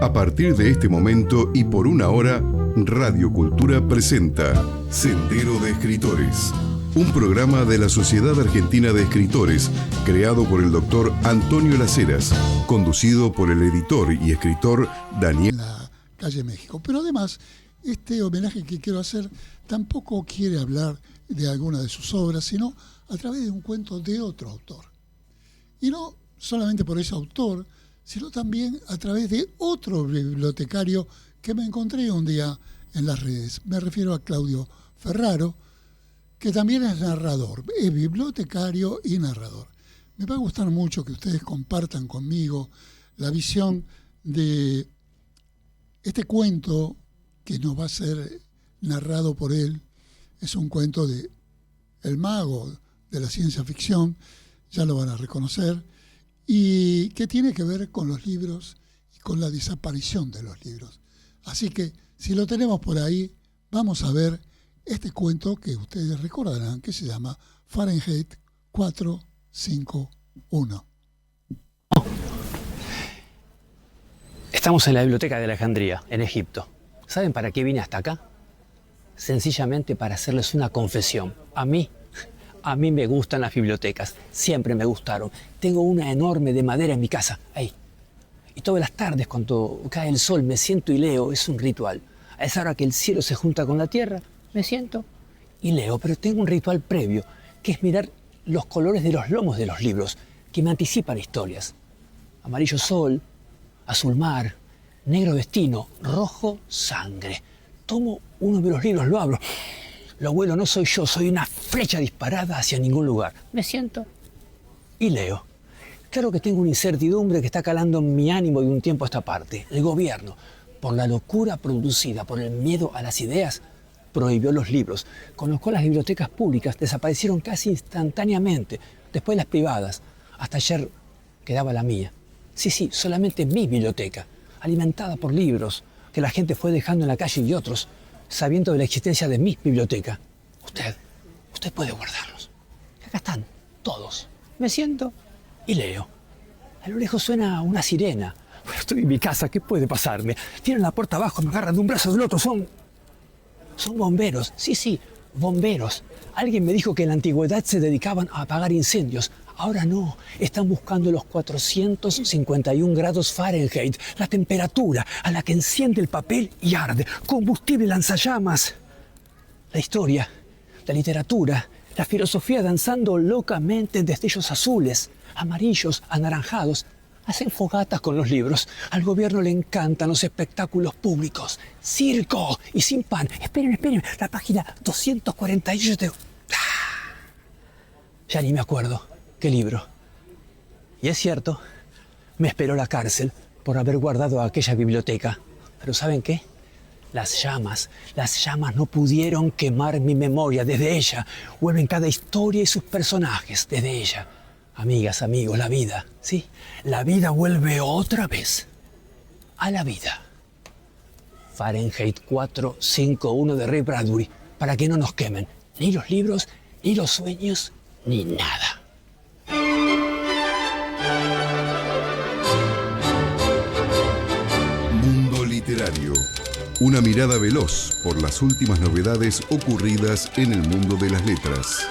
A partir de este momento y por una hora, Radio Cultura presenta Sendero de Escritores, un programa de la Sociedad Argentina de Escritores, creado por el doctor Antonio Las Heras, conducido por el editor y escritor Daniel. La calle México. Pero además, este homenaje que quiero hacer tampoco quiere hablar de alguna de sus obras, sino a través de un cuento de otro autor. Y no solamente por ese autor, sino también a través de otro bibliotecario que me encontré un día en las redes. Me refiero a Claudio Ferraro, que también es narrador, es bibliotecario y narrador. Me va a gustar mucho que ustedes compartan conmigo la visión de este cuento que nos va a ser narrado por él. Es un cuento de el mago de la ciencia ficción, ya lo van a reconocer, y que tiene que ver con los libros y con la desaparición de los libros. Así que, si lo tenemos por ahí, vamos a ver este cuento que ustedes recordarán, que se llama Fahrenheit 451. Estamos en la biblioteca de Alejandría, en Egipto. ¿Saben para qué vine hasta acá? Sencillamente para hacerles una confesión. A mí me gustan las bibliotecas, siempre me gustaron. Tengo una enorme de madera en mi casa, ahí. Y todas las tardes, cuando cae el sol, me siento y leo, es un ritual. A esa hora que el cielo se junta con la tierra, me siento y leo. Pero tengo un ritual previo, que es mirar los colores de los lomos de los libros, que me anticipan historias. Amarillo sol, azul mar, negro destino, rojo sangre. Tomo uno de los libros, lo abro. Lo abuelo no soy yo, soy una flecha disparada hacia ningún lugar. Me siento y leo. Claro que tengo una incertidumbre que está calando en mi ánimo de un tiempo a esta parte. El gobierno, por la locura producida por el miedo a las ideas, prohibió los libros, con lo cual las bibliotecas públicas desaparecieron casi instantáneamente, después las privadas. Hasta ayer quedaba la mía. Sí, solamente mi biblioteca, alimentada por libros que la gente fue dejando en la calle y otros, sabiendo de la existencia de mi biblioteca. Usted puede guardarlos. Acá están, todos. Me siento y leo. A lo lejos suena una sirena. Bueno, estoy en mi casa, ¿qué puede pasarme? Tienen la puerta abajo, me agarran de un brazo del otro. Son bomberos. Sí, bomberos. Alguien me dijo que en la antigüedad se dedicaban a apagar incendios. Ahora no, están buscando los 451 grados Fahrenheit, la temperatura a la que enciende el papel y arde, combustible lanzallamas. La historia, la literatura, la filosofía danzando locamente en destellos azules, amarillos, anaranjados. Hacen fogatas con los libros. Al gobierno le encantan los espectáculos públicos. Circo y sin pan. Esperen, la página 248. Ya ni me acuerdo. ¿Qué libro? Y es cierto, me esperó la cárcel por haber guardado aquella biblioteca. Pero ¿saben qué? Las llamas no pudieron quemar mi memoria. Desde ella vuelven cada historia y sus personajes. Desde ella. Amigas, amigos, la vida, ¿sí? La vida vuelve otra vez a la vida. Fahrenheit 451 de Ray Bradbury, para que no nos quemen ni los libros, ni los sueños, ni nada. Mundo Literario. Una mirada veloz por las últimas novedades ocurridas en el mundo de las letras.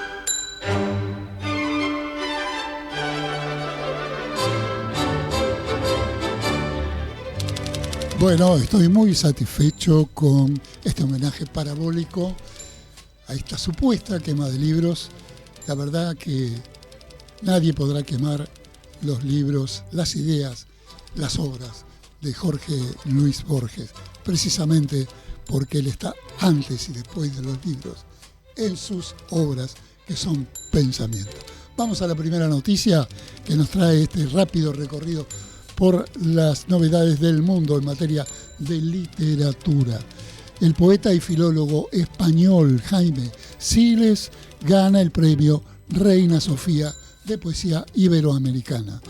Bueno, estoy muy satisfecho con este homenaje parabólico a esta supuesta quema de libros. La verdad que nadie podrá quemar los libros, las ideas, las obras de Jorge Luis Borges, precisamente porque él está antes y después de los libros, en sus obras que son pensamiento. Vamos a la primera noticia que nos trae este rápido recorrido por las novedades del mundo en materia de literatura. El poeta y filólogo español Jaime Siles gana el premio Reina Sofía de Poesía Iberoamericana.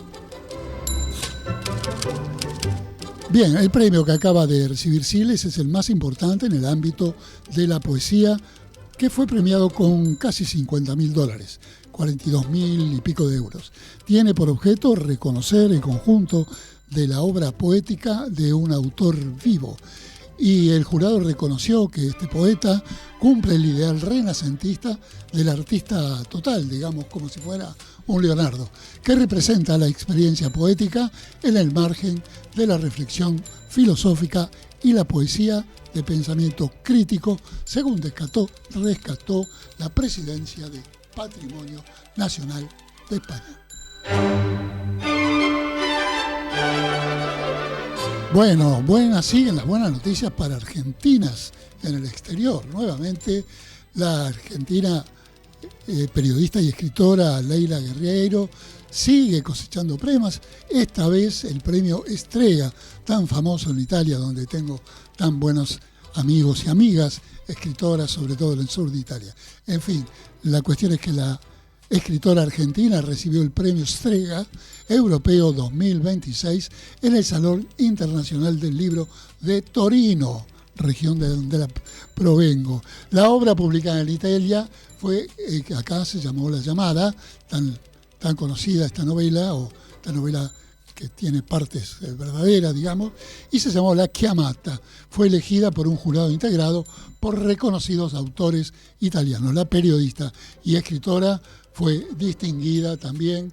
Bien, el premio que acaba de recibir Siles es el más importante en el ámbito de la poesía que fue premiado con casi $50.000, 42.000 y pico de euros. Tiene por objeto reconocer el conjunto de la obra poética de un autor vivo. Y el jurado reconoció que este poeta cumple el ideal renacentista del artista total, digamos, como si fuera un Leonardo, que representa la experiencia poética en el margen de la reflexión filosófica y la poesía de pensamiento crítico, según rescató la Presidencia de Patrimonio Nacional de España. Bueno, siguen las buenas noticias para argentinas en el exterior. Nuevamente, la argentina periodista y escritora Leila Guerriero sigue cosechando premios. Esta vez el premio Strega, tan famoso en Italia, donde tengo tan buenos amigos y amigas, escritoras, sobre todo en el sur de Italia. En fin, la cuestión es que la escritora argentina recibió el premio Strega Europeo 2026 en el Salón Internacional del Libro de Torino, región de donde la provengo. La obra publicada en Italia fue, acá se llamó La Llamada, tan conocida esta novela que tiene partes verdaderas, digamos, y se llamó La Chiamata. Fue elegida por un jurado integrado por reconocidos autores italianos. La periodista y escritora fue distinguida también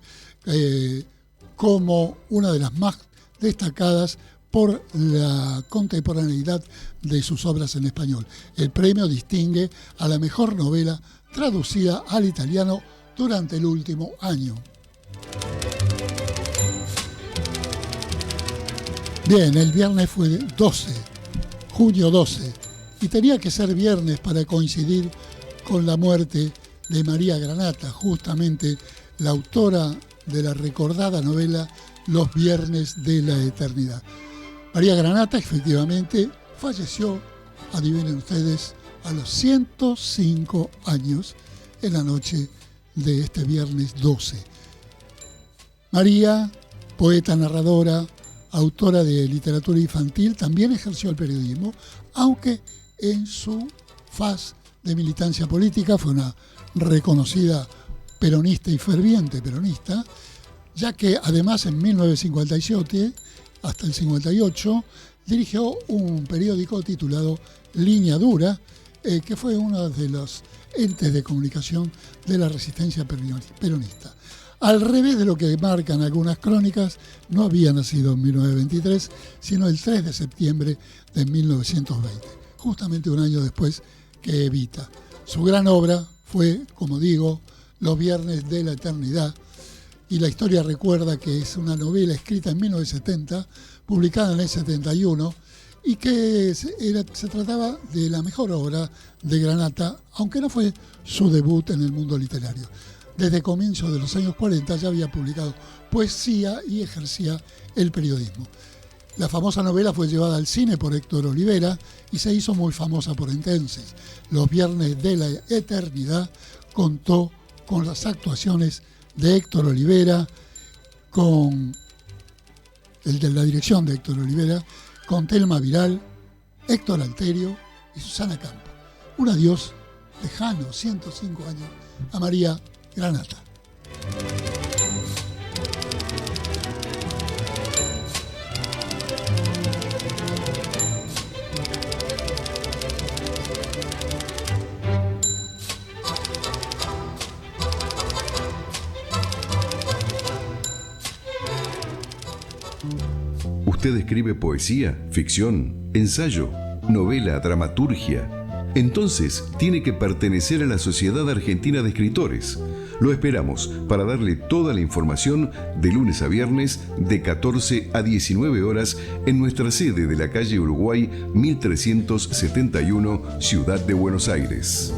como una de las más destacadas por la contemporaneidad de sus obras en español. El premio distingue a la mejor novela traducida al italiano durante el último año. Bien, el viernes fue junio 12, y tenía que ser viernes para coincidir con la muerte de María Granata, justamente la autora de la recordada novela Los Viernes de la Eternidad. María Granata efectivamente falleció, adivinen ustedes, a los 105 años en la noche de este viernes 12. María, poeta, narradora, autora de literatura infantil, también ejerció el periodismo, aunque en su faz de militancia política fue una reconocida peronista y ferviente peronista, ya que además en 1957 hasta el 58 dirigió un periódico titulado Línea Dura, que fue uno de los entes de comunicación de la resistencia peronista. Al revés de lo que marcan algunas crónicas, no había nacido en 1923, sino el 3 de septiembre de 1920, justamente un año después que Evita. Su gran obra fue, como digo, Los Viernes de la Eternidad, y la historia recuerda que es una novela escrita en 1970, publicada en el 71, y que se trataba de la mejor obra de Granata, aunque no fue su debut en el mundo literario. Desde comienzos de los años 40 ya había publicado poesía y ejercía el periodismo. La famosa novela fue llevada al cine por Héctor Olivera y se hizo muy famosa por entonces. Los Viernes de la Eternidad contó con las actuaciones de Héctor Olivera, con el de la dirección de Héctor Olivera, con Telma Viral, Héctor Alterio y Susana Campo. Un adiós lejano, 105 años, a María Granata. ¿Usted escribe poesía, ficción, ensayo, novela, dramaturgia? Entonces tiene que pertenecer a la Sociedad Argentina de Escritores. Lo esperamos para darle toda la información de lunes a viernes de 14 a 19 horas en nuestra sede de la calle Uruguay 1371, Ciudad de Buenos Aires.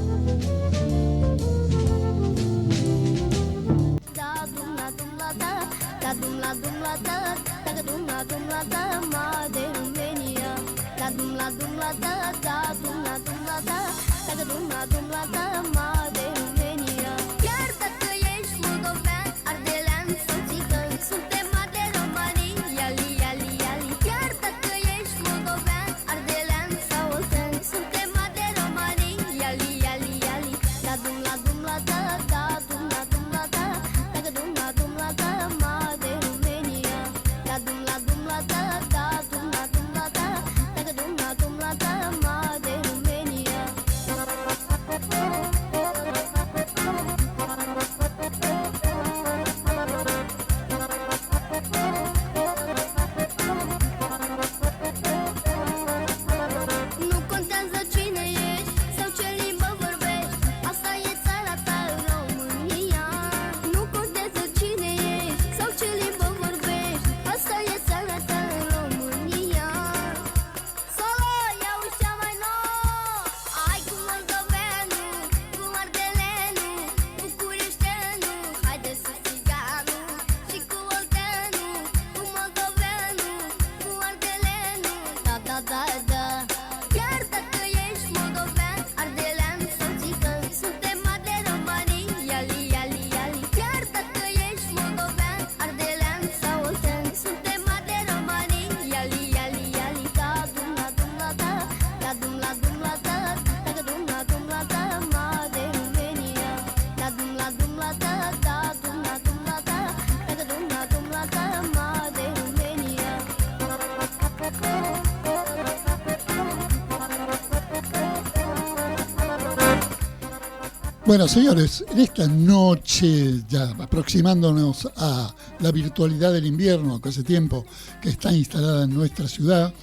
Bueno, señores, en esta noche, ya aproximándonos a la virtualidad del invierno, que hace tiempo que está instalada en nuestra ciudad,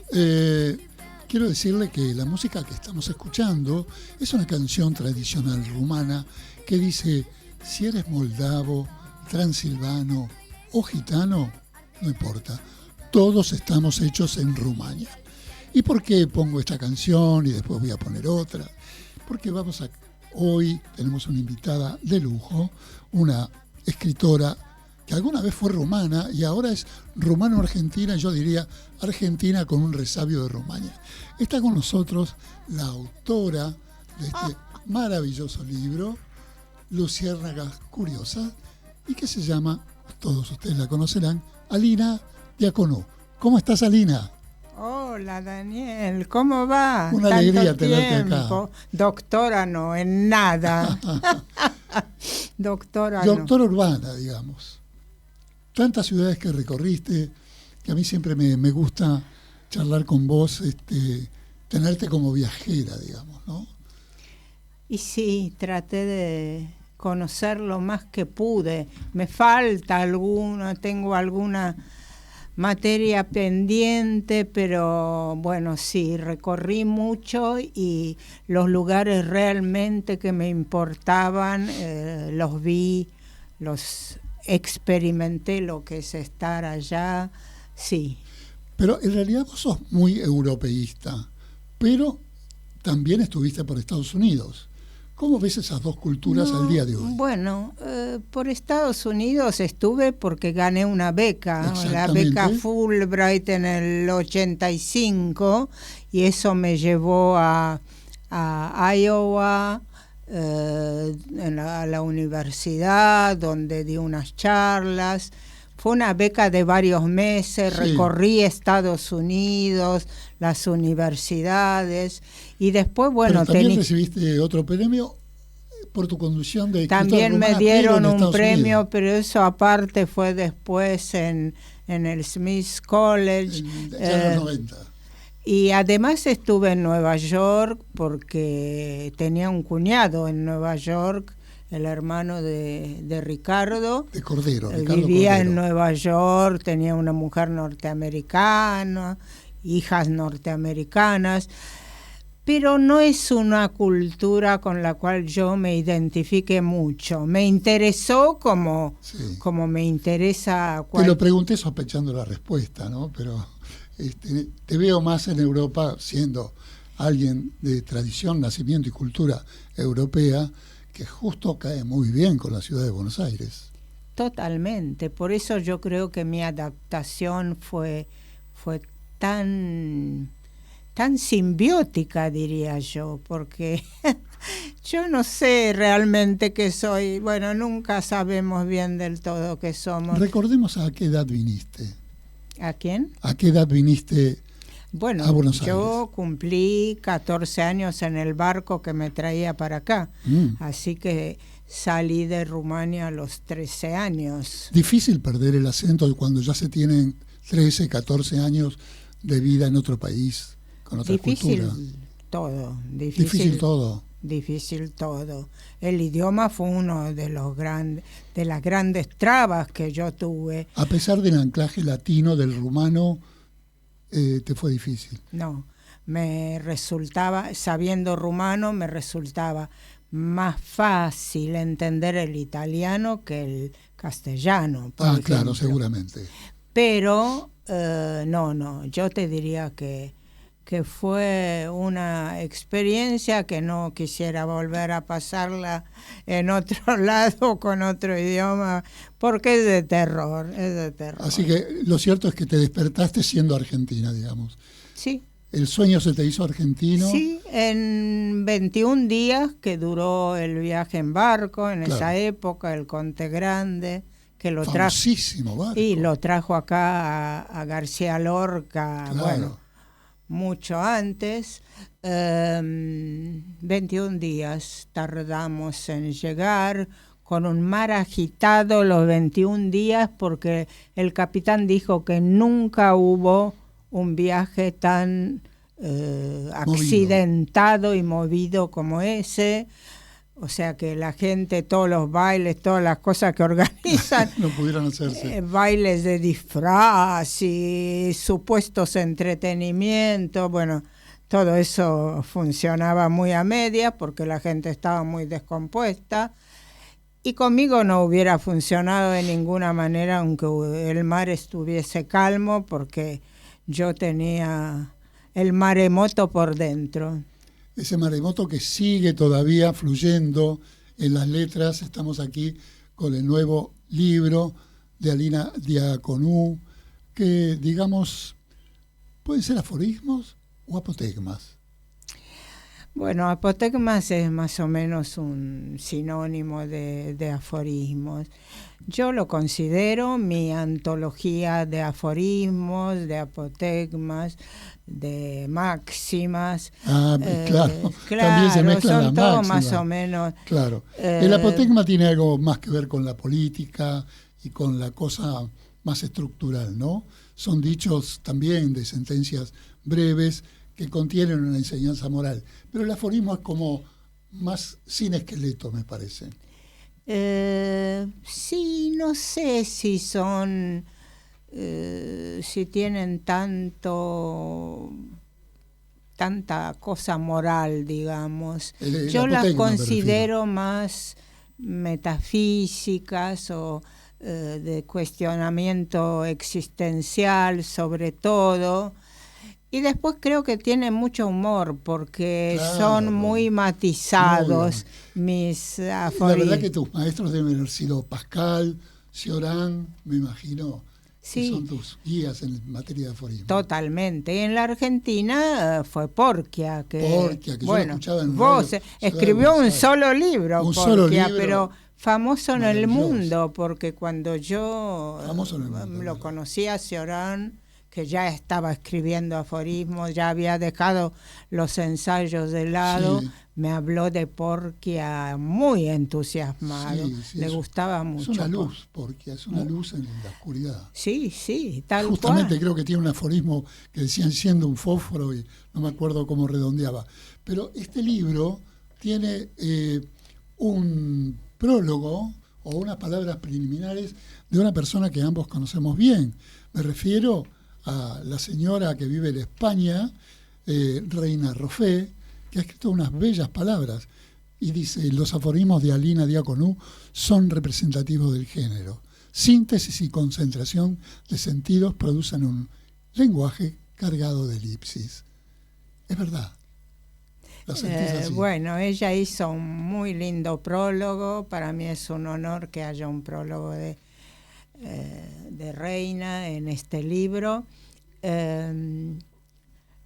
quiero decirle que la música que estamos escuchando es una canción tradicional rumana que dice: si eres moldavo, transilvano o gitano, no importa, todos estamos hechos en Rumania. ¿Y por qué pongo esta canción y después voy a poner otra? Porque hoy tenemos una invitada de lujo, una escritora que alguna vez fue rumana y ahora es rumano-argentina, yo diría argentina con un resabio de Rumania. Está con nosotros la autora de este maravilloso libro, Luciérnagas Curiosas, y que se llama, todos ustedes la conocerán, Alina Diaconú. ¿Cómo estás, Alina? Hola, Daniel, ¿cómo va? Una alegría tenerte acá. Doctora no, en nada. Doctora urbana, digamos. Tantas ciudades que recorriste, que a mí siempre me gusta charlar con vos, tenerte como viajera, digamos, ¿no? Y sí, traté de conocer lo más que pude. Me falta tengo alguna materia pendiente, pero bueno, sí, recorrí mucho y los lugares realmente que me importaban los vi, los experimenté, lo que es estar allá, sí. Pero en realidad vos sos muy europeísta, pero también estuviste por Estados Unidos. ¿Cómo ves esas dos culturas al día de hoy? Bueno, por Estados Unidos estuve porque gané una beca, la beca Fulbright en el 85, y eso me llevó a Iowa, a la universidad, donde di unas charlas. Fue una beca de varios meses, sí. Recorrí Estados Unidos, las universidades, y después, bueno... Pero también recibiste otro premio por tu conducción de escritora También rumana, me dieron un premio, Unidos. Pero eso aparte fue después en el Smith College. En los 90. Y además estuve en Nueva York porque tenía un cuñado en Nueva York, el hermano de Ricardo. De Cordero. Él Ricardo vivía Cordero. en Nueva York, tenía una mujer norteamericana, hijas norteamericanas, pero no es una cultura con la cual yo me identifique mucho. Me interesó como me interesa... Te lo pregunté sospechando la respuesta, ¿no? Pero te veo más en Europa, siendo alguien de tradición, nacimiento y cultura europea, que justo cae muy bien con la ciudad de Buenos Aires. Totalmente, por eso yo creo que mi adaptación fue tan simbiótica, diría yo, porque yo no sé realmente qué soy. Bueno, nunca sabemos bien del todo qué somos. Recordemos a qué edad viniste. ¿A quién? ¿A qué edad viniste? Bueno, a Buenos Aires. Yo cumplí 14 años en el barco que me traía para acá, así que salí de Rumania a los 13 años. Difícil perder el acento cuando ya se tienen 13, 14 años de vida en otro país, con otra cultura. Difícil todo. El idioma fue uno de las grandes trabas que yo tuve. A pesar del anclaje latino del rumano, ¿te fue difícil? No, sabiendo rumano, me resultaba más fácil entender el italiano que el castellano. Por ejemplo. Claro, seguramente. Pero no, yo te diría que fue una experiencia que no quisiera volver a pasarla en otro lado con otro idioma, porque es de terror. Así que lo cierto es que te despertaste siendo argentina, digamos. Sí. ¿El sueño se te hizo argentino? Sí, en 21 días que duró el viaje en barco, en esa época, el Conte Grande, que lo trajo. Famosísimo barco. Y lo trajo acá a García Lorca, claro. Bueno, mucho antes. 21 días tardamos en llegar, con un mar agitado los 21 días, porque el capitán dijo que nunca hubo un viaje tan accidentado y movido como ese. O sea que la gente, todos los bailes, todas las cosas que organizan, no pudieron hacerse. Bailes de disfraz y supuestos entretenimientos, bueno, todo eso funcionaba muy a media porque la gente estaba muy descompuesta. Y conmigo no hubiera funcionado de ninguna manera aunque el mar estuviese calmo, porque yo tenía el maremoto por dentro. Ese maremoto que sigue todavía fluyendo en las letras. Estamos aquí con el nuevo libro de Alina Diaconú, que, digamos, pueden ser aforismos o apotegmas. Bueno, apotegmas es más o menos un sinónimo de aforismos. Yo lo considero mi antología de aforismos, de apotegmas, de máximas. Claro, también se mezclan son las todo máximas. Más o menos. Claro. El apotegma tiene algo más que ver con la política y con la cosa más estructural, ¿no? Son dichos también de sentencias breves que contienen una enseñanza moral. Pero el aforismo es como más sin esqueleto, me parece. Sí, no sé si son... si tienen tanta cosa moral, digamos. Yo las considero más metafísicas o de cuestionamiento existencial, sobre todo. Y después creo que tienen mucho humor porque son muy matizados mis aforismos. La verdad que tus maestros deben haber sido Pascal, Cioran, me imagino. Sí. Son tus guías en materia de aforismo. Totalmente. En la Argentina fue Porquia, que bueno, yo lo escuchaba en vos radio, escribió un solo libro, un solo libro, pero famoso en el mundo, porque cuando yo mundo, lo conocí a Cioran, que ya estaba escribiendo aforismos, ya había dejado los ensayos de lado, sí. Me habló de Porquia muy entusiasmado, sí, le gustaba mucho. Es una luz, Porquia, es una luz en la oscuridad. Sí, tal cual. Justamente creo que tiene un aforismo que decían siendo un fósforo y no me acuerdo cómo redondeaba. Pero este libro tiene un prólogo o unas palabras preliminares de una persona que ambos conocemos bien. Me refiero a la señora que vive en España, Reina Roffé, que ha escrito unas bellas palabras y dice: los aforismos de Alina Diaconú son representativos del género. Síntesis y concentración de sentidos producen un lenguaje cargado de elipsis. Es verdad. Bueno, ella hizo un muy lindo prólogo. Para mí es un honor que haya un prólogo de Reina en este libro.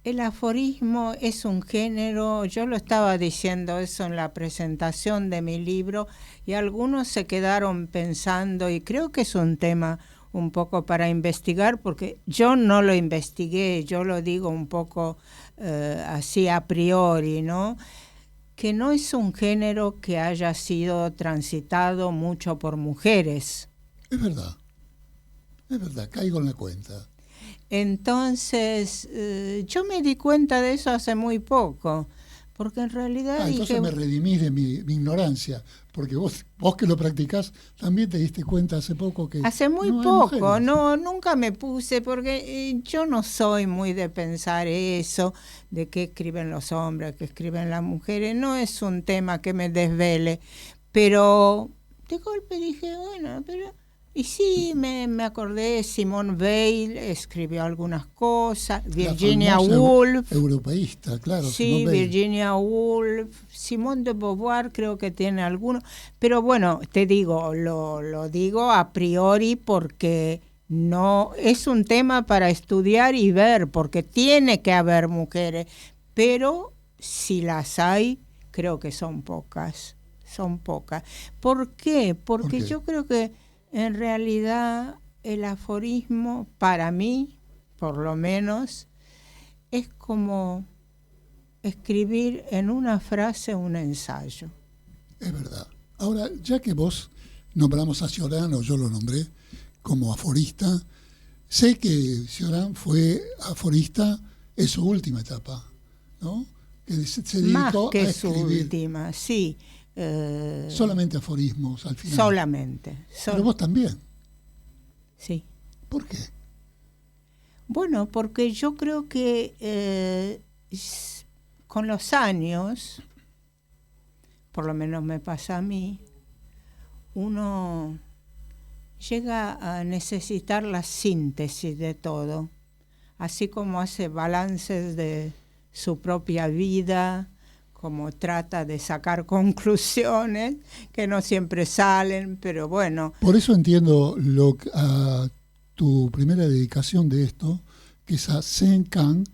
El aforismo es un género, yo lo estaba diciendo eso en la presentación de mi libro, y algunos se quedaron pensando, y creo que es un tema un poco para investigar, porque yo no lo investigué, yo lo digo un poco así a priori, ¿no? Que no es un género que haya sido transitado mucho por mujeres. Es verdad, caigo en la cuenta. Entonces, yo me di cuenta de eso hace muy poco, porque en realidad... entonces me redimís de mi ignorancia, porque vos que lo practicás, también te diste cuenta hace poco que... Hace muy poco, nunca me puse, porque yo no soy muy de pensar eso, de qué escriben los hombres, qué escriben las mujeres, no es un tema que me desvele, pero de golpe dije, bueno, pero... Y sí, me acordé, Simone Weil escribió algunas cosas, Virginia Woolf. Europeísta, claro. Sí, Virginia Woolf, Simone de Beauvoir creo que tiene algunos. Pero bueno, te digo, lo digo a priori porque no es un tema para estudiar y ver, porque tiene que haber mujeres. Pero si las hay, creo que son pocas. ¿Por qué? Porque yo creo que en realidad el aforismo, para mí, por lo menos, es como escribir en una frase un ensayo. Es verdad. Ahora, ya que vos nombramos a Cioran, o yo lo nombré como aforista, sé que Cioran fue aforista en su última etapa, ¿no? Que se dedicó más que a escribir. Su última, sí. Solamente aforismos al final. Solamente. Pero vos también. Sí. ¿Por qué? Bueno, porque yo creo que con los años, por lo menos me pasa a mí, uno llega a necesitar la síntesis de todo, así como hace balances de su propia vida, como trata de sacar conclusiones que no siempre salen, pero bueno. Por eso entiendo tu primera dedicación de esto, que es a Zen Kang,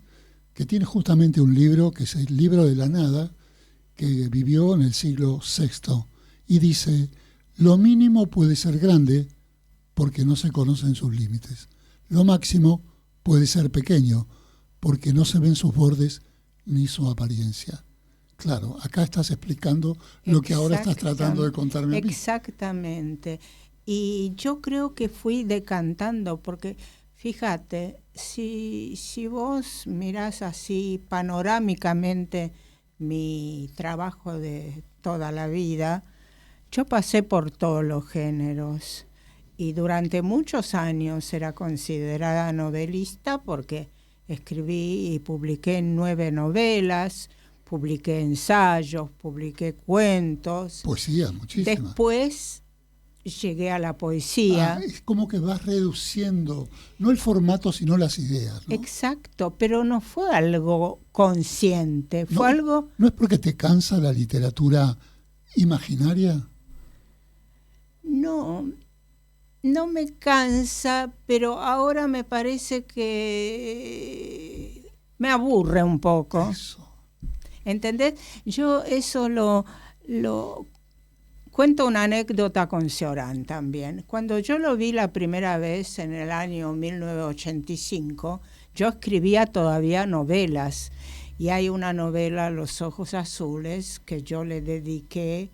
que tiene justamente un libro, que es el libro de la nada, que vivió en el siglo VI, y dice: lo mínimo puede ser grande porque no se conocen sus límites. Lo máximo puede ser pequeño porque no se ven sus bordes ni su apariencia. Claro, acá estás explicando lo que ahora estás tratando de contarme a mí. Exactamente. Y yo creo que fui decantando, porque fíjate, si vos mirás así panorámicamente mi trabajo de toda la vida, yo pasé por todos los géneros y durante muchos años era considerada novelista porque escribí y publiqué 9 novelas, publiqué ensayos, publiqué cuentos. Poesía, muchísima. Después llegué a la poesía. Es como que vas reduciendo, no el formato, sino las ideas, ¿no? Exacto, pero no fue algo consciente, fue algo... ¿No es porque te cansa la literatura imaginaria? No me cansa, pero ahora me parece que me aburre un poco. Eso. ¿Entendés? Yo eso lo cuento una anécdota con Cioran también. Cuando yo lo vi la primera vez en el año 1985, yo escribía todavía novelas. Y hay una novela, Los ojos azules, que yo le dediqué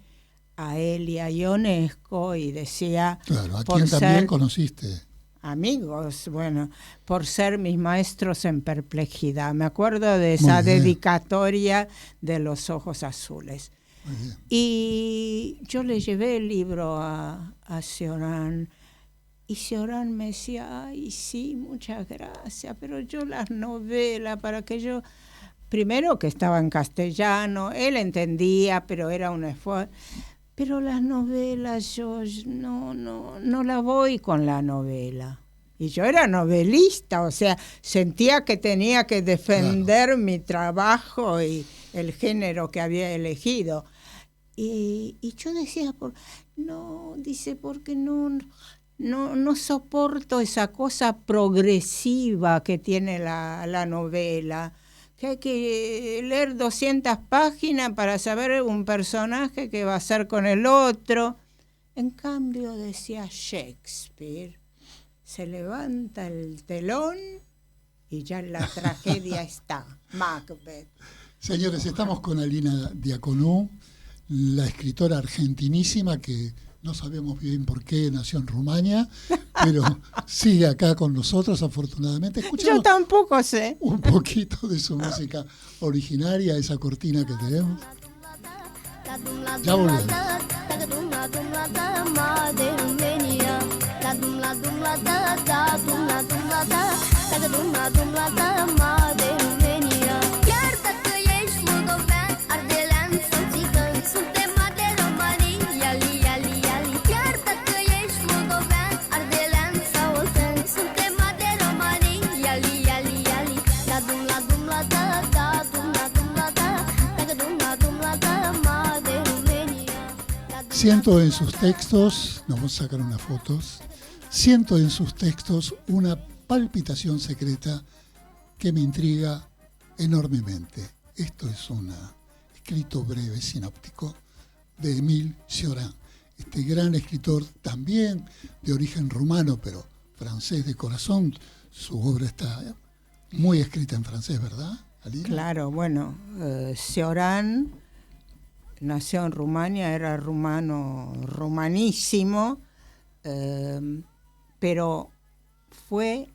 a él y a Ionesco, y decía... Claro, a quien también conociste. Amigos, bueno, por ser mis maestros en perplejidad. Me acuerdo de esa dedicatoria de Los ojos azules. Y yo le llevé el libro a Cioran, y Cioran me decía: ay, sí, muchas gracias, pero yo las novelas, para que yo... Primero que estaba en castellano, él entendía, pero era un esfuerzo. Pero las novelas, yo no la voy con la novela. Y yo era novelista, o sea, sentía que tenía que defender mi trabajo y el género que había elegido. Y yo decía, porque no soporto esa cosa progresiva que tiene la novela, que hay que leer 200 páginas para saber un personaje que va a ser con el otro. En cambio, decía Shakespeare, se levanta el telón y ya la tragedia está, Macbeth. Señores, estamos con Alina Diaconú, la escritora argentinísima que no sabemos bien por qué nació en Rumania, pero sigue acá con nosotros, afortunadamente. Yo tampoco sé. Un poquito de su música originaria, esa cortina que tenemos. Ya volvemos. Siento en sus textos, nos vamos a sacar unas fotos, siento en sus textos una palpitación secreta que me intriga enormemente. Esto es un escrito breve, sinóptico, de Émile Cioran, este gran escritor también de origen rumano, pero francés de corazón. Su obra está muy escrita en francés, ¿verdad, Alina? Claro, bueno, Cioran nació en Rumania, era rumanísimo, pero fue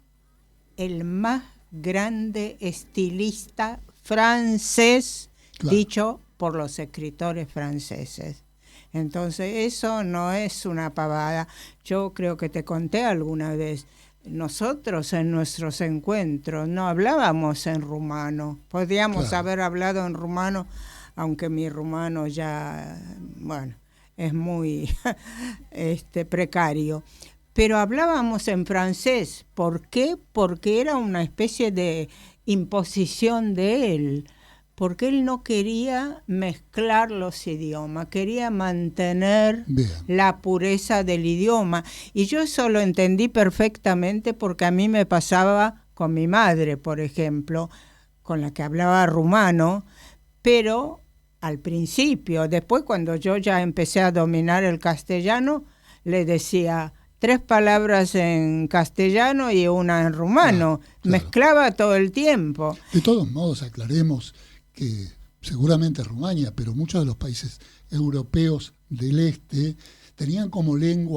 el más grande estilista francés, claro, dicho por los escritores franceses. Entonces eso no es una pavada. Yo creo que te conté alguna vez, nosotros en nuestros encuentros no hablábamos en rumano, podíamos haber hablado en rumano, aunque mi rumano ya, bueno, es muy precario. Pero hablábamos en francés. ¿Por qué? Porque era una especie de imposición de él, porque él no quería mezclar los idiomas, quería mantener la pureza del idioma. Y yo eso lo entendí perfectamente porque a mí me pasaba con mi madre, por ejemplo, con la que hablaba rumano, pero al principio, después cuando yo ya empecé a dominar el castellano, le decía 3 palabras en castellano y una en rumano. Claro. Mezclaba todo el tiempo. De todos modos, aclaremos que seguramente Rumania, pero muchos de los países europeos del este tenían como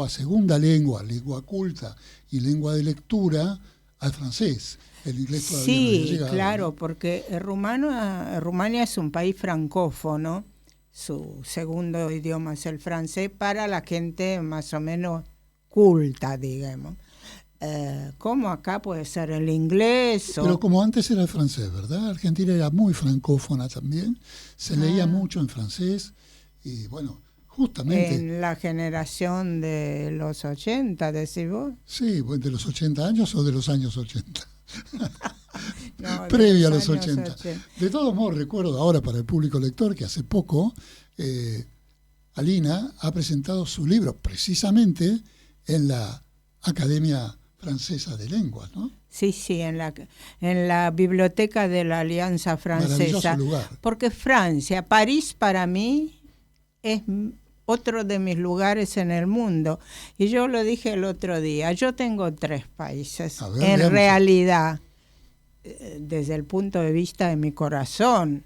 segunda lengua culta y lengua de lectura al francés. El inglés todavía no había llegado. Sí, claro, porque Rumania es un país francófono, su segundo idioma es el francés para la gente más o menos culta, digamos. Como acá puede ser el inglés. Pero como antes era el francés, ¿verdad? Argentina era muy francófona también, se leía mucho en francés y bueno, justamente... En la generación de los 80, decís vos. Sí, de los 80 años o de los años 80. No, previo a los 80. De todos modos, recuerdo ahora para el público lector que hace poco Alina ha presentado su libro precisamente en la Academia Francesa de Lenguas, ¿no? Sí, en la biblioteca de la Alianza Francesa. Maravilloso lugar. Porque Francia, París para mí es otro de mis lugares en el mundo. Y yo lo dije el otro día, yo tengo 3 países. A ver, en realidad, desde el punto de vista de mi corazón.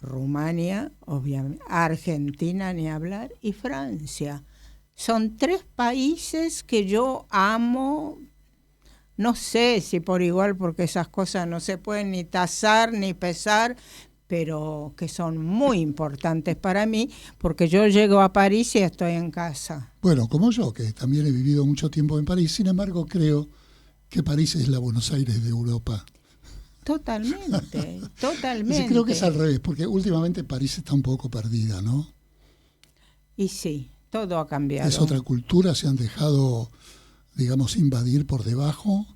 Rumania, obviamente, Argentina, ni hablar, y Francia. Son 3 países que yo amo, no sé si por igual, porque esas cosas no se pueden ni tasar ni pesar, pero que son muy importantes para mí, porque yo llego a París y estoy en casa. Bueno, como yo, que también he vivido mucho tiempo en París, sin embargo creo que París es la Buenos Aires de Europa. Totalmente, totalmente. Sí, creo que es al revés, porque últimamente París está un poco perdida, ¿no? Y sí. Todo ha cambiado. Es otra cultura, se han dejado, digamos, invadir por debajo.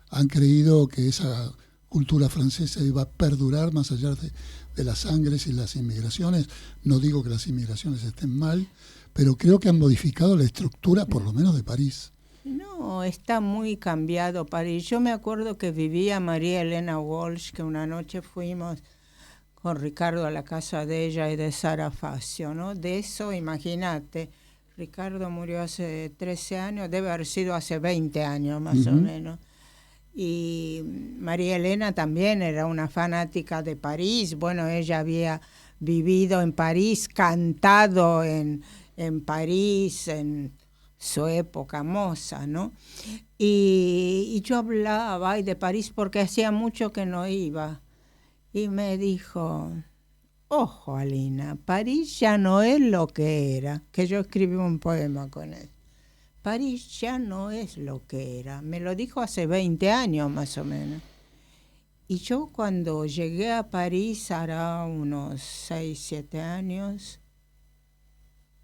Han creído que esa cultura francesa iba a perdurar más allá de las sangres y las inmigraciones. No digo que las inmigraciones estén mal, pero creo que han modificado la estructura, por lo menos de París. No, está muy cambiado París. Yo me acuerdo que vivía María Elena Walsh, que una noche fuimos con Ricardo a la casa de ella y de Sara Facio, ¿no? De eso, imagínate. Ricardo murió hace 13 años, debe haber sido hace 20 años más o menos. Y María Elena también era una fanática de París. Bueno, ella había vivido en París, cantado en París, en su época moza, ¿no? Y yo hablaba de París porque hacía mucho que no iba. Y me dijo... Ojo, Alina, París ya no es lo que era, que yo escribí un poema con él. París ya no es lo que era. Me lo dijo hace 20 años más o menos. Y yo cuando llegué a París, hará unos 6, 7 años,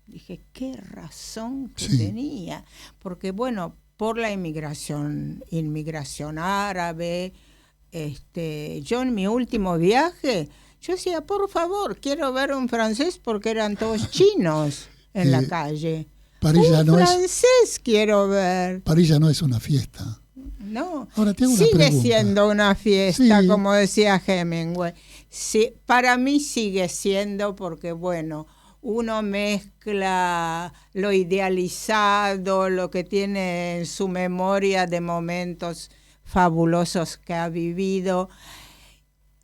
dije, qué razón que tenía. Porque bueno, por la inmigración árabe, yo en mi último viaje... Yo decía, por favor, quiero ver un francés porque eran todos chinos en la calle. París ya no francés quiero ver. París ya no es una fiesta. No, ahora te hago una sigue pregunta. Siendo una fiesta, como decía Hemingway. Sí, para mí sigue siendo porque, bueno, uno mezcla lo idealizado, lo que tiene en su memoria de momentos fabulosos que ha vivido,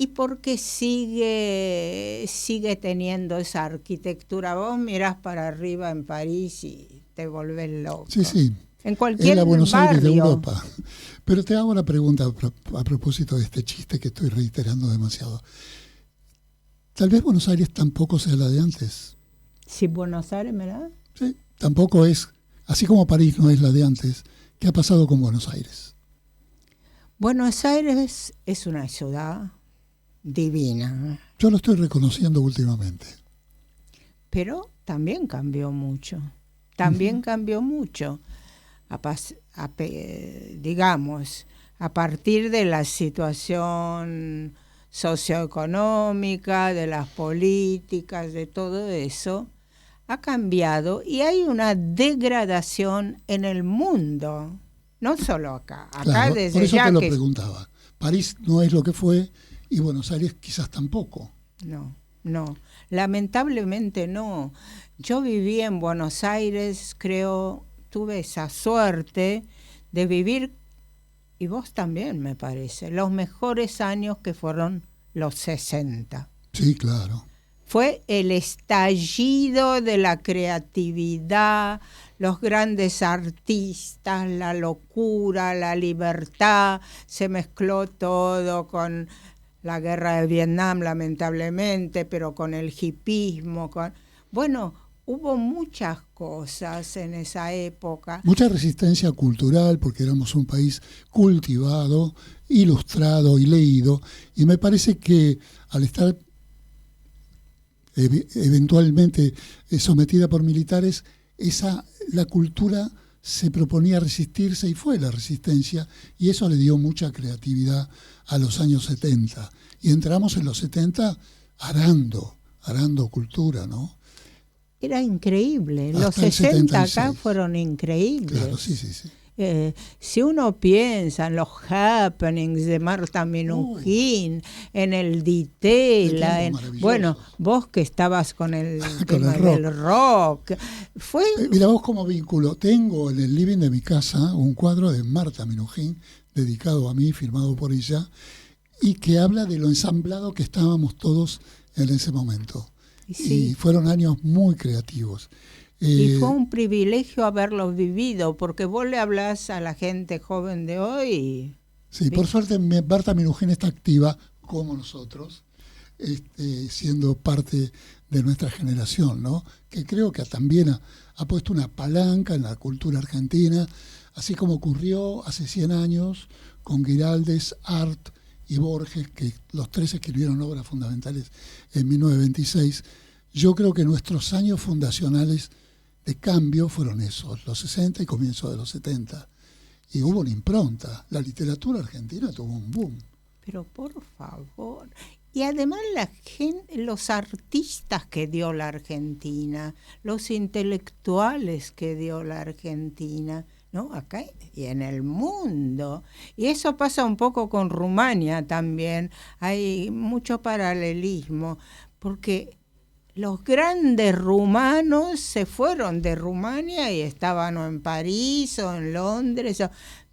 y porque sigue teniendo esa arquitectura. Vos mirás para arriba en París y te volvés loco. Sí. En cualquier es la Buenos barrio. Aires de Europa. Pero te hago una pregunta a propósito de este chiste que estoy reiterando demasiado. Tal vez Buenos Aires tampoco sea la de antes. Sí, Buenos Aires, ¿verdad? Sí, tampoco es, así como París no es la de antes. ¿Qué ha pasado con Buenos Aires? Buenos Aires es una ciudad divina. Yo lo estoy reconociendo últimamente. Pero también cambió mucho. También cambió mucho. Digamos, a partir de la situación socioeconómica, de las políticas, de todo eso, ha cambiado y hay una degradación en el mundo, no solo acá. Acá claro, desde por eso ya te lo que preguntaba. París no es lo que fue y Buenos Aires quizás tampoco. No, lamentablemente no. Yo viví en Buenos Aires, tuve esa suerte de vivir, y vos también me parece, los mejores años que fueron los 60. Sí, claro. Fue el estallido de la creatividad, los grandes artistas, la locura, la libertad, se mezcló todo con la guerra de Vietnam, lamentablemente, pero con el hipismo, bueno, hubo muchas cosas en esa época. Mucha resistencia cultural, porque éramos un país cultivado, ilustrado y leído, y me parece que al estar eventualmente sometida por militares, la cultura se proponía resistirse y fue la resistencia, y eso le dio mucha creatividad a los años 70. Y entramos en los 70 arando cultura, ¿no? Era increíble. Hasta los 60 76. Acá fueron increíbles. Claro, sí. Si uno piensa en los happenings de Marta Minujín, en el Ditela, bueno, vos que estabas con el tema del rock, fue... Mira vos como vínculo, tengo en el living de mi casa un cuadro de Marta Minujín, dedicado a mí, firmado por ella, y que habla de lo ensamblado que estábamos todos en ese momento. Sí. Y fueron años muy creativos. Y fue un privilegio haberlos vivido, porque vos le hablás a la gente joven de hoy. Sí, por suerte Marta Minujín está activa como nosotros, siendo parte de nuestra generación, ¿no? Que creo que también ha puesto una palanca en la cultura argentina, así como ocurrió hace 100 años con Guiraldes, Art y Borges, que los tres escribieron obras fundamentales en 1926. Yo creo que nuestros años fundacionales de cambio fueron esos, los 60 y comienzo de los 70. Y hubo una impronta. La literatura argentina tuvo un boom. Pero por favor. Y además los artistas que dio la Argentina, los intelectuales que dio la Argentina, ¿no? Acá y en el mundo. Y eso pasa un poco con Rumania también. Hay mucho paralelismo, porque los grandes rumanos se fueron de Rumania y estaban o en París o en Londres,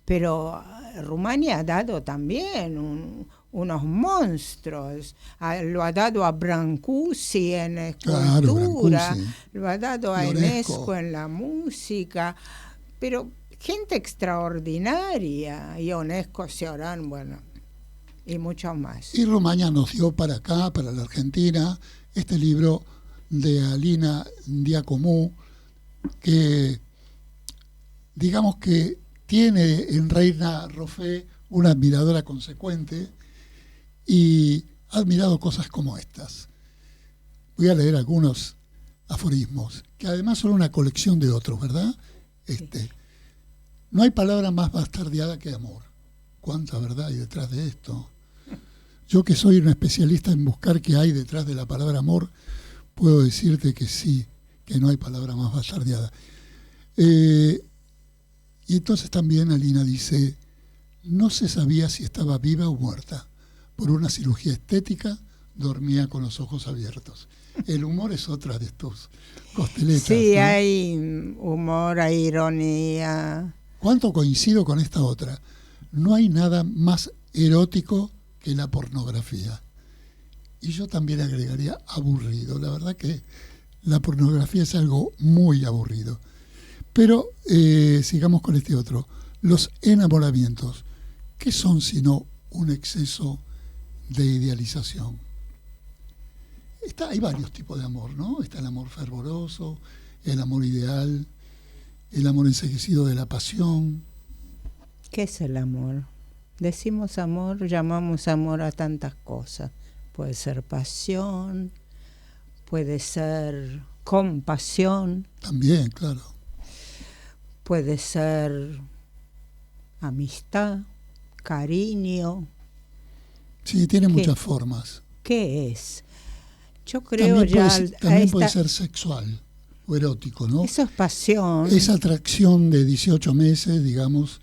pero Rumania ha dado también unos monstruos. Lo ha dado a Brancusi en escultura, claro, lo ha dado a Enesco en la música, pero gente extraordinaria, Ionesco, Cioran, bueno, y muchos más. Y Rumania nos dio para acá, para la Argentina, este libro de Alina Diacomú, que digamos que tiene en Reina Roffé una admiradora consecuente y ha admirado cosas como estas. Voy a leer algunos aforismos, que además son una colección de otros, ¿verdad? No hay palabra más bastardeada que amor. ¿Cuánta verdad hay detrás de esto? Yo, que soy un especialista en buscar qué hay detrás de la palabra amor, puedo decirte que sí, que no hay palabra más bastardeada. Y entonces también Alina dice, no se sabía si estaba viva o muerta. Por una cirugía estética, dormía con los ojos abiertos. El humor es otra de estos costeletas. Sí, ¿no? Hay humor, hay ironía. ¿Cuánto coincido con esta otra? No hay nada más erótico que la pornografía. Y yo también agregaría aburrido. La verdad que la pornografía es algo muy aburrido. Pero sigamos con este otro. Los enamoramientos. ¿Qué son sino un exceso de idealización? hay varios tipos de amor, ¿no? Está el amor fervoroso, el amor ideal, el amor enseguecido de la pasión. ¿Qué es el amor? Decimos amor, llamamos amor a tantas cosas. Puede ser pasión, puede ser compasión. También, claro. Puede ser amistad, cariño. Sí, tiene muchas formas. ¿Qué es? Yo creo también puede ser sexual o erótico, ¿no? Eso es pasión. Esa atracción de 18 meses, digamos,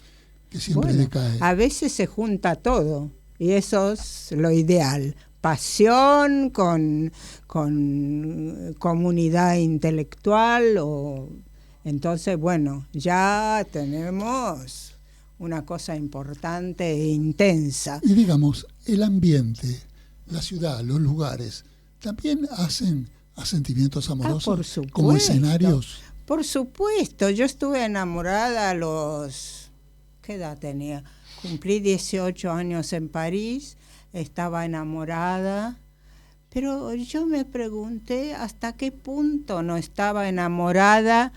que siempre decae. A veces se junta todo y eso es lo ideal. Pasión con comunidad intelectual entonces, bueno, ya tenemos una cosa importante e intensa. Y digamos, el ambiente, la ciudad, los lugares, también hacen a sentimientos amorosos por supuesto, como escenarios. Por supuesto, yo estuve enamorada ¿qué edad tenía? Cumplí 18 años en París, estaba enamorada, pero yo me pregunté hasta qué punto no estaba enamorada,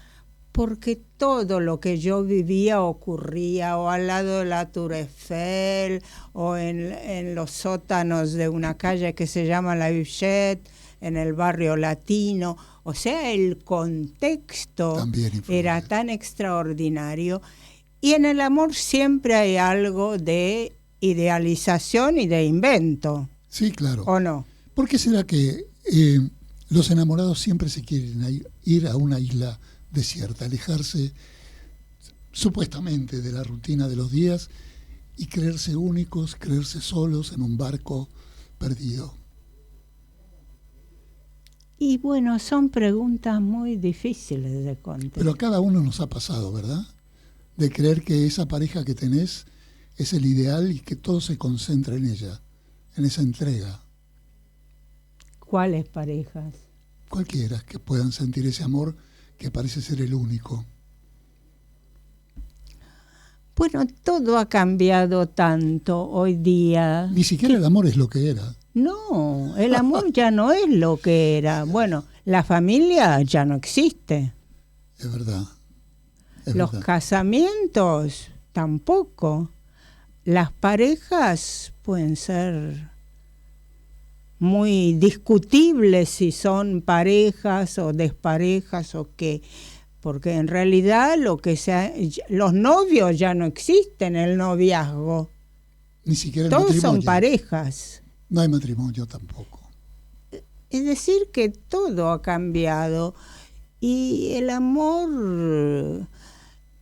porque todo lo que yo vivía ocurría o al lado de la Tour Eiffel o en los sótanos de una calle que se llama La Huchette, en el barrio latino. O sea, el contexto era tan extraordinario. Y en el amor siempre hay algo de idealización y de invento. Sí, claro. ¿O no? ¿Por qué será que los enamorados siempre se quieren ir a una isla desierta, alejarse supuestamente de la rutina de los días y creerse únicos, creerse solos en un barco perdido? Y bueno, son preguntas muy difíciles de contestar. Pero a cada uno nos ha pasado, ¿verdad? De creer que esa pareja que tenés es el ideal y que todo se concentra en ella, en esa entrega. ¿Cuáles parejas? Cualquiera, que puedan sentir ese amor que parece ser el único. Bueno, todo ha cambiado tanto hoy día. Ni siquiera el amor es lo que era. No, el amor ya no es lo que era. Bueno, la familia ya no existe. Es verdad. Los casamientos tampoco. Las parejas pueden ser muy discutibles si son parejas o desparejas o qué, porque en realidad los novios ya no existen, el noviazgo. Ni siquiera el todos matrimonio. Son parejas. No hay matrimonio tampoco. Es decir, que todo ha cambiado y el amor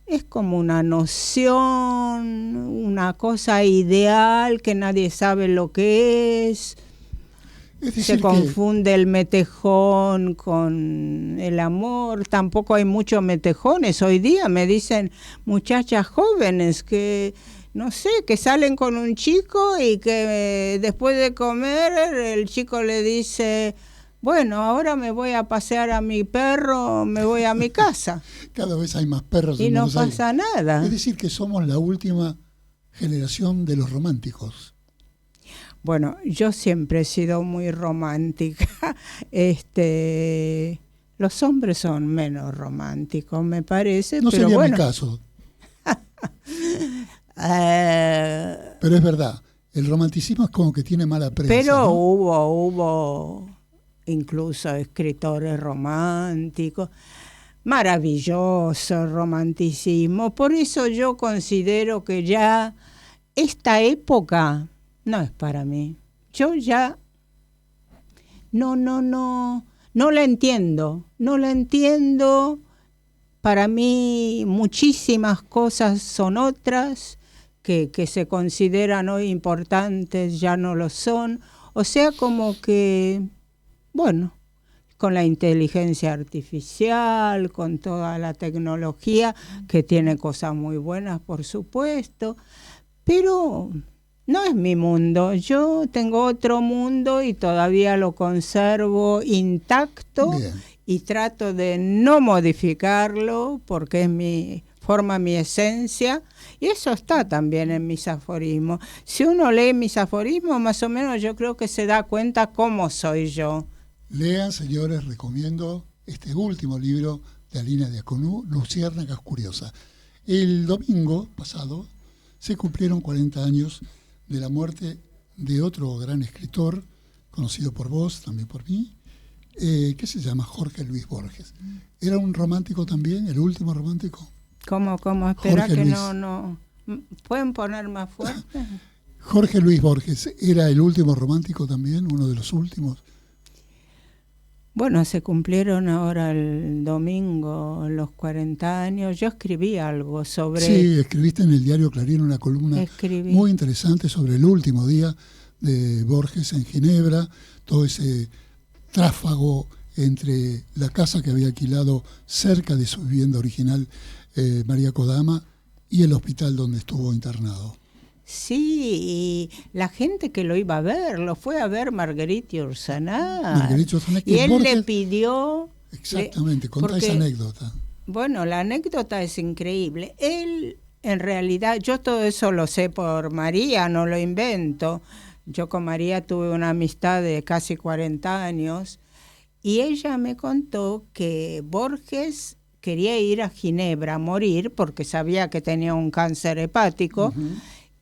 es como una noción, una cosa ideal que nadie sabe lo que es. Se confunde el metejón con el amor. Tampoco hay muchos metejones. Hoy día me dicen muchachas jóvenes que, no sé, que salen con un chico y que después de comer el chico le dice: bueno, ahora me voy a pasear a mi perro, me voy a mi casa. Cada vez hay más perros y en no Buenos Aires. pasa nada. Es decir, que somos la última generación de los románticos. Bueno, yo siempre he sido muy romántica. Los hombres son menos románticos, me parece. No pero sería bueno. mi caso. Pero es verdad, el romanticismo es como que tiene mala prensa. Pero ¿no? hubo incluso escritores románticos. Maravilloso romanticismo. Por eso yo considero que ya esta época no es para mí. Yo ya no la entiendo. No la entiendo. Para mí muchísimas cosas son otras que se consideran hoy importantes, ya no lo son. O sea, como que, bueno, con la inteligencia artificial, con toda la tecnología, que tiene cosas muy buenas, por supuesto, pero no es mi mundo. Yo tengo otro mundo y todavía lo conservo intacto. Bien. Y trato de no modificarlo porque es forma mi esencia, y eso está también en mis aforismos. Si uno lee mis aforismos, más o menos yo creo que se da cuenta cómo soy yo. Lean, señores, recomiendo este último libro de Alina Diaconú, Luciérnagas Curiosas. El domingo pasado se cumplieron 40 años de la muerte de otro gran escritor, conocido por vos, también por mí, que se llama Jorge Luis Borges. Era un romántico también, el último romántico. ¿Cómo? Espera Jorge que Luis. no. ¿Pueden poner más fuerte? Jorge Luis Borges era el último romántico también, uno de los últimos. Bueno, se cumplieron ahora el domingo los 40 años. Yo escribí algo sobre... Sí, escribiste en el diario Clarín una columna muy interesante sobre el último día de Borges en Ginebra, todo ese tráfago entre la casa que había alquilado cerca de su vivienda original, María Kodama, y el hospital donde estuvo internado. Sí, y la gente que lo iba a ver, lo fue a ver Marguerite Yourcenar. Y él Borges le pidió... Exactamente, contá esa anécdota. Bueno, la anécdota es increíble. Él, en realidad, yo todo eso lo sé por María, no lo invento. Yo con María tuve una amistad de casi 40 años y ella me contó que Borges quería ir a Ginebra a morir porque sabía que tenía un cáncer hepático.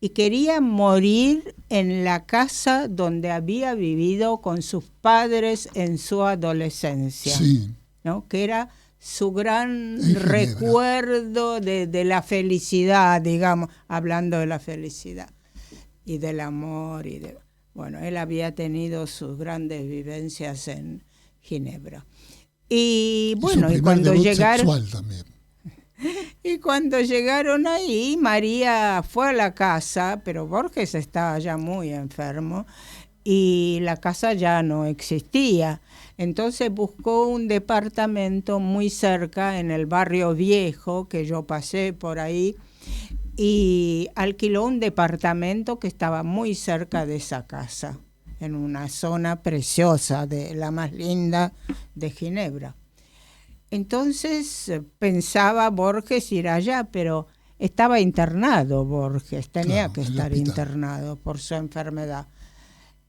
Y quería morir en la casa donde había vivido con sus padres en su adolescencia, sí, ¿no? Que era su gran recuerdo de la felicidad, digamos, hablando de la felicidad y del amor. Bueno, él había tenido sus grandes vivencias en Ginebra. Y bueno, y cuando llegaron... Sexual también. Y cuando llegaron ahí, María fue a la casa, pero Borges estaba ya muy enfermo y la casa ya no existía. Entonces buscó un departamento muy cerca, en el barrio viejo, que yo pasé por ahí, y alquiló un departamento que estaba muy cerca de esa casa, en una zona preciosa, de la más linda de Ginebra. Entonces pensaba Borges ir allá, pero estaba internado Borges, tenía que estar internado por su enfermedad.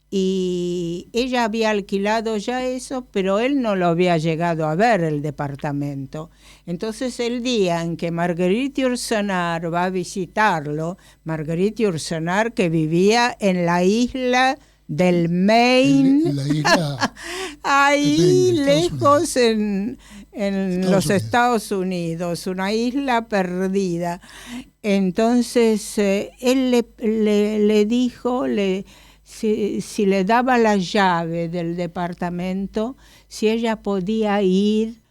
Y ella había alquilado ya eso, pero él no lo había llegado a ver, el departamento. Entonces el día en que Marguerite Yourcenar va a visitarlo, Marguerite Yourcenar, que vivía en la isla del Maine, la isla ahí lejos en los Estados Unidos, una isla perdida. Entonces él le dijo si le daba la llave del departamento, si ella podía ir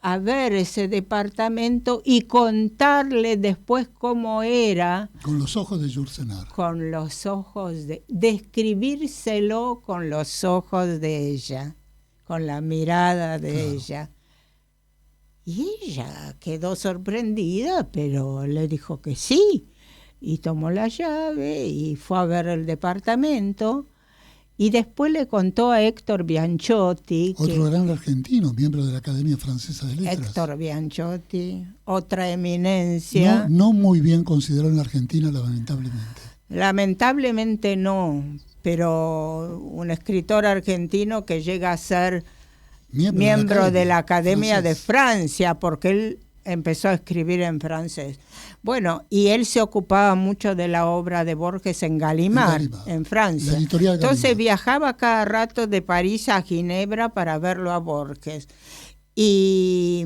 a ver ese departamento y contarle después cómo era. Con los ojos de Yourcenar. Con los ojos describírselo con los ojos de ella, con la mirada de ella. Y ella quedó sorprendida, pero le dijo que sí. Y tomó la llave y fue a ver el departamento. Y después le contó a Héctor Bianchotti. Otro gran argentino, miembro de la Academia Francesa de Letras. Héctor Bianchotti, otra eminencia. No muy bien considerado en la Argentina, lamentablemente. Lamentablemente no, pero un escritor argentino que llega a ser miembro de la Academia de Francia, porque él empezó a escribir en francés. Bueno, y él se ocupaba mucho de la obra de Borges en Gallimard, en Francia. La editorial Entonces Gallimard. viajaba cada rato de París a Ginebra para verlo a Borges. Y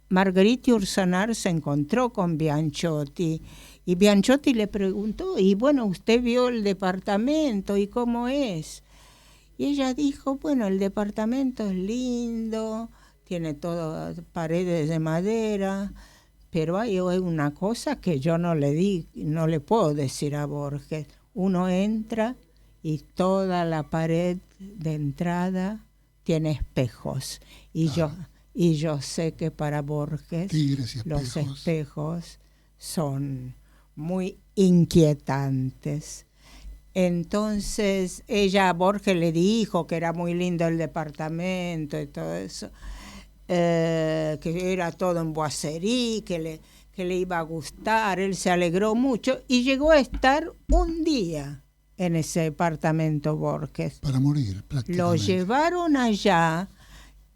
Marguerite Yourcenar se encontró con Bianchotti, y Bianchotti le preguntó, y bueno, ¿usted vio el departamento y cómo es? Y ella dijo, bueno, el departamento es lindo, tiene todas paredes de madera, pero hay una cosa que yo no le puedo decir a Borges. Uno entra y toda la pared de entrada tiene espejos. Y yo sé que para Borges los espejos son muy inquietantes. Entonces a Borges le dijo que era muy lindo el departamento y todo eso. Que era todo en boiserie, que le iba a gustar. Él se alegró mucho y llegó a estar un día en ese departamento Borges. Para morir, prácticamente. Lo llevaron allá,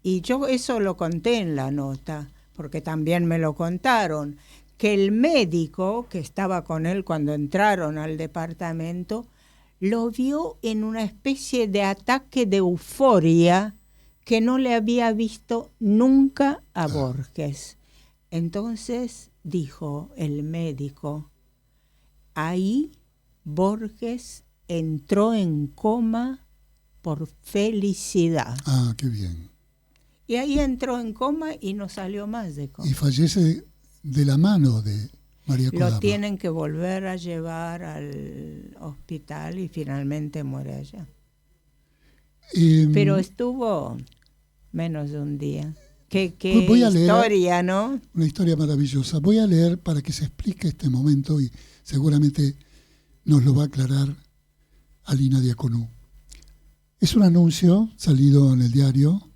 y yo eso lo conté en la nota, porque también me lo contaron, que el médico que estaba con él cuando entraron al departamento lo vio en una especie de ataque de euforia que no le había visto nunca a Borges. Entonces dijo el médico, ahí Borges entró en coma por felicidad. Ah, qué bien. Y ahí entró en coma y no salió más de coma. Y fallece de la mano de María Kodama. Lo tienen que volver a llevar al hospital y finalmente muere allá. Pero estuvo menos de un día. Qué voy a historia, ¿no? Una historia maravillosa. Voy a leer para que se explique este momento y seguramente nos lo va a aclarar Alina Diaconú. Es un anuncio salido en el diario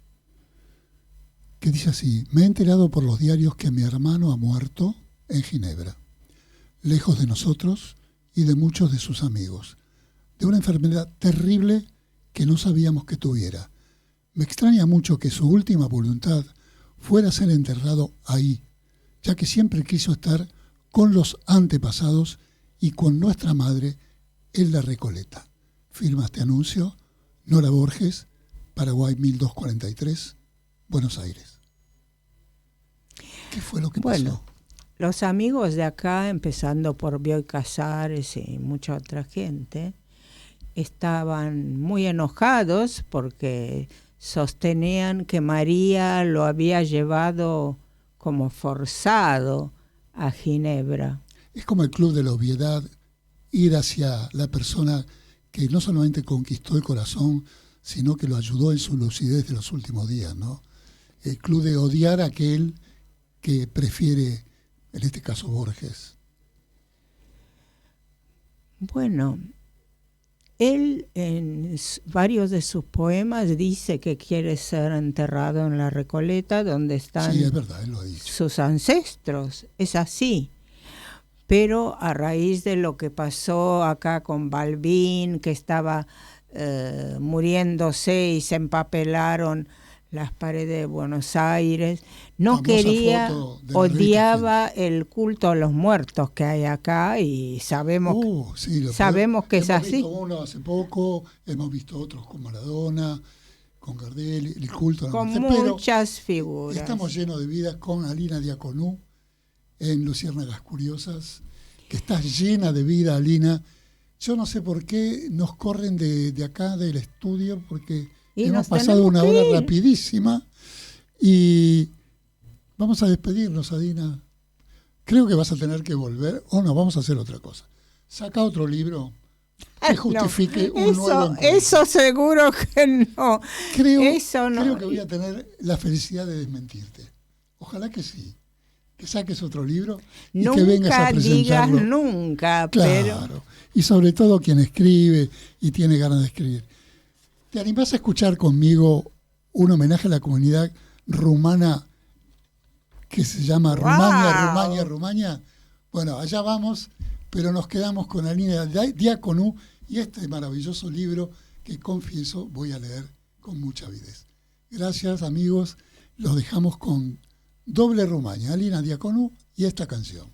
que dice así: me he enterado por los diarios que mi hermano ha muerto en Ginebra, lejos de nosotros y de muchos de sus amigos, de una enfermedad terrible que no sabíamos que tuviera. Me extraña mucho que su última voluntad fuera ser enterrado ahí, ya que siempre quiso estar con los antepasados y con nuestra madre en la Recoleta. Firma este anuncio Nora Borges, Paraguay 1243, Buenos Aires. ¿Qué fue lo que pasó? Bueno, los amigos de acá, empezando por Bioy Casares y mucha otra gente, estaban muy enojados porque sostenían que María lo había llevado como forzado a Ginebra. Es como el club de la obviedad, ir hacia la persona que no solamente conquistó el corazón, sino que lo ayudó en su lucidez de los últimos días, ¿no? El club de odiar a aquel que prefiere, en este caso, Borges. Bueno, él en varios de sus poemas dice que quiere ser enterrado en la Recoleta, donde están sí, es verdad, él lo ha dicho. Sus ancestros. Es así. Pero a raíz de lo que pasó acá con Balbín, que estaba muriéndose y se empapelaron las paredes de Buenos Aires, no Famosa quería, odiaba Rita el culto a los muertos que hay acá, y sabemos, sí, sabemos que es así. Hemos visto uno hace poco, hemos visto otros con Maradona, con Gardel, el culto a la con muerte, muchas figuras. Estamos llenos de vidas con Alina Diaconú en Luciérnagas Curiosas, que está llena de vida, Alina. Yo no sé por qué nos corren de acá del estudio, porque hemos pasado una hora rapidísima y vamos a despedirnos, Alina. Creo que vas a tener que volver, o no, vamos a hacer otra cosa. Saca otro libro que justifique un nuevo encuentro. Eso seguro que no. Creo que voy a tener la felicidad de desmentirte. Ojalá que sí. Que saques otro libro y que vengas a presentarlo. Digas nunca, claro. Pero... Y sobre todo quien escribe y tiene ganas de escribir. ¿Te animás a escuchar conmigo un homenaje a la comunidad rumana que se llama Rumania? Bueno, allá vamos, pero nos quedamos con Alina Diaconú y este maravilloso libro que, confieso, voy a leer con mucha avidez. Gracias, amigos. Los dejamos con Doble Rumania, Alina Diaconú y esta canción.